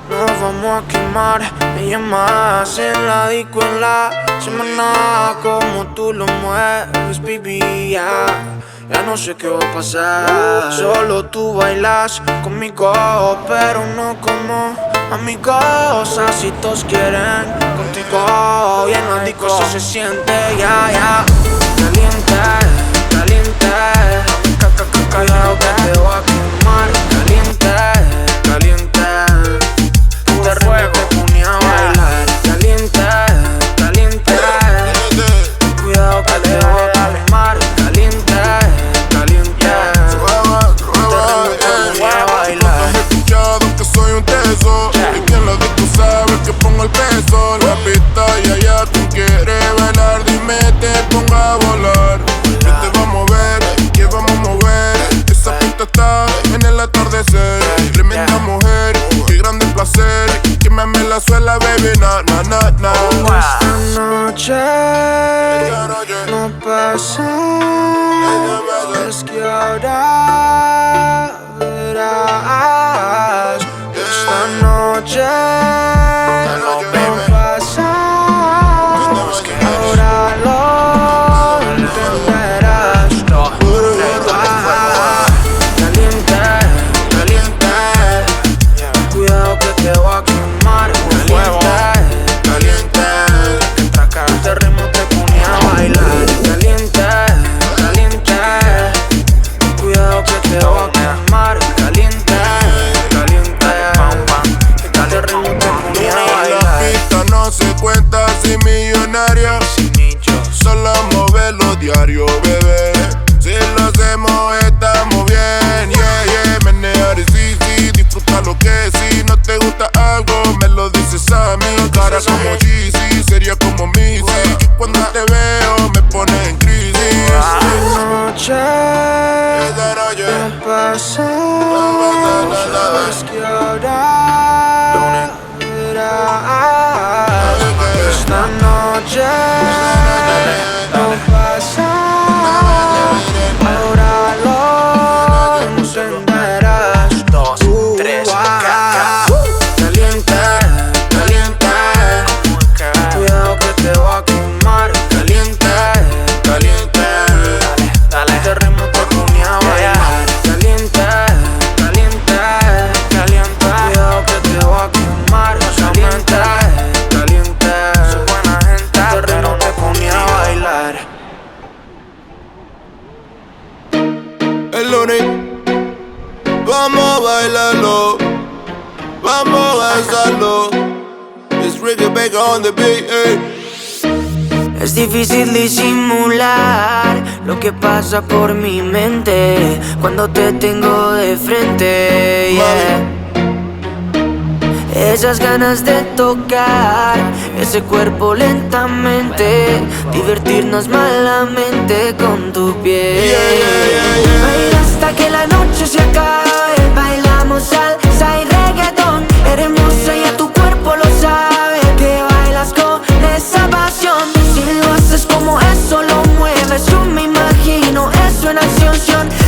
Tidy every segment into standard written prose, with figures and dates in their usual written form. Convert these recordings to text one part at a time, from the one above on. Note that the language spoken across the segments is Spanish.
Nos vamos a quemar, me llamas en la disco en la semana. Como tú lo mueves, baby, ya no sé qué va a pasar. Solo tú bailas conmigo, pero no como amigos. Así todos quieren contigo, y en la disco eso se siente, ya. Caliente, caliente, callado que te voy a quemar. Caliente, caliente, este ritmo te pone a bailar. Caliente, caliente, cuidado que te voy a quemar. Caliente, caliente, este ritmo te pone a bailar. Me he escuchado que soy un teso, y quien lo disco sabe que pongo el peso. La pista y allá tú quieres bailar, dime te pongo a volar. ¿Qué te va a mover? ¿Qué vamos a mover? Esa pista está en el atardecer. Tremenda mujer, qué grande placer. Que me ame la suela, baby, na. Esta noche no pasa, es que ahora verás. Esta noche no pasa, es que ahora lo entenderás. Caliente, caliente, cuidado que te voy a quemar. Caliente, caliente, este ritmo te pone a bailar. Caliente, caliente, cuidado que te voy a quemar. Caliente, caliente, este ritmo te pone a bailar. La pista no se cuenta si millonaria, solo moverlo diario, bebé. Si lo hacemos estamos bien, yeah. Menear y sí, disfruta lo que sí. No te gusta algo, me lo dices a mí. Cara como cheesy, sería como Missy, que cuando te veo me pone en crisis. Esta noche no pasa, sabes que ahora verás. Esta noche no pasa, ahora lo entenderás. 2, 3, caliente, caliente, cuidado que te voy a quemar. Caliente, caliente, este ritmo te pone a bailar. Caliente, caliente, cuidado que te voy a quemar. Caliente, caliente, este ritmo te pone a bailar. El lunes, vamos a bailarlo, vamos a danzarlo. It's Ricky Baker on the beat, Es difícil disimular lo que pasa por mi mente cuando te tengo de frente, yeah. Esas ganas de tocar ese cuerpo lentamente, divertirnos malamente con tu piel. Baila hasta que la noche se acabe, bailamos salsa y reggaetón. Eres hermosa y a tu cuerpo lo sabe, que bailas con esa pasión. Si lo haces como eso lo mueves, yo me imagino eso en acción.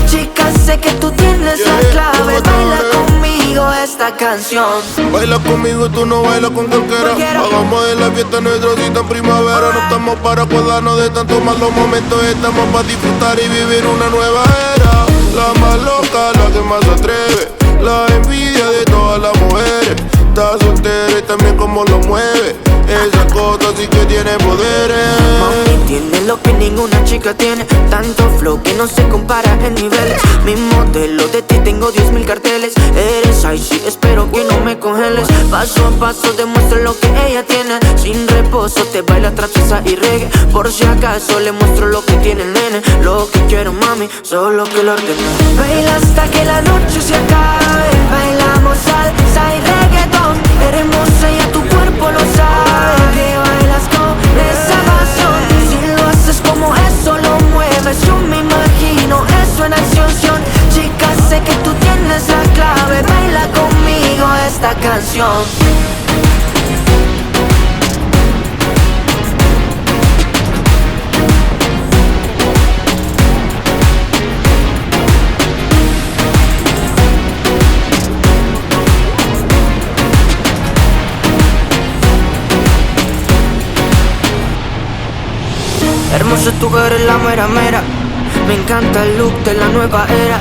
Chica, sé que tú tienes la clave, baila conmigo esta canción. Baila conmigo, tú no bailas con cualquiera. Hagamos de la fiesta nuestra cita en primavera. No estamos para acordarnos de tantos malos momentos, estamos para disfrutar y vivir una nueva era. La más loca, la que más se atreve, la envidia de todas las mujeres. Está soltera y también como lo mueve, esa cosa sí que tiene poderes. Mami tiene lo que ninguna chica tiene, tanto flow que no se compara en niveles. Mi modelo de ti tengo 10.000 carteles. Eres icy, espero que no me congeles. Paso a paso demuestro lo que ella tiene. Sin reposo te baila trapeza y reggae. Por si acaso le muestro lo que tiene el nene. Lo que quiero mami, solo que lo ordene. Baila hasta que la noche se acabe, bailamos salsa y reggaetón. Eres hermosa y a tu cuerpo lo sabe, que bailas con esa pasión. Si lo haces como eso lo mueves, yo me imagino eso en acción. Chica, sé que tú tienes la clave, baila conmigo esta canción. sé tú que eres la mera mera. Me encanta el look de la nueva era.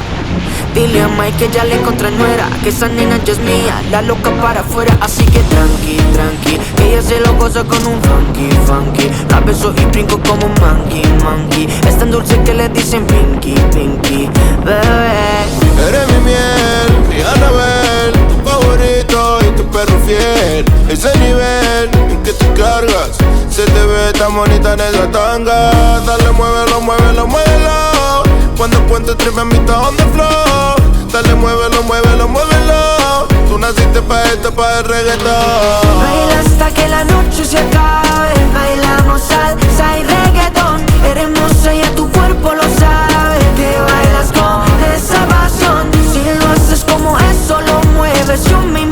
Dile a Mike que ya le encontré nuera, que esa nena ya es mía, la loca para afuera. Así que tranqui, tranqui, que ella se lo goza con un funky, funky. La beso y brinco como un monkey, monkey. Es tan dulce que le dicen pinky, pinky, bebé. Eres mi miel, mi Anabel, tu favorito y tu perro fiel. Ese nivel en que tú cargas, se te ve tan bonita en esa tanga. Dale, muévelo, muévelo, muévelo. Cuando cuento tres me invita on the floor. Dale, muévelo, muévelo, muévelo. Tú naciste pa' esto, pa' el reggaetón. Baila hasta que la noche se acabe. Bailamos salsa y reggaetón. Eres hermosa y a tu cuerpo lo sabe. Que bailas con esa pasión. Si lo haces como eso, lo mueves. Yo me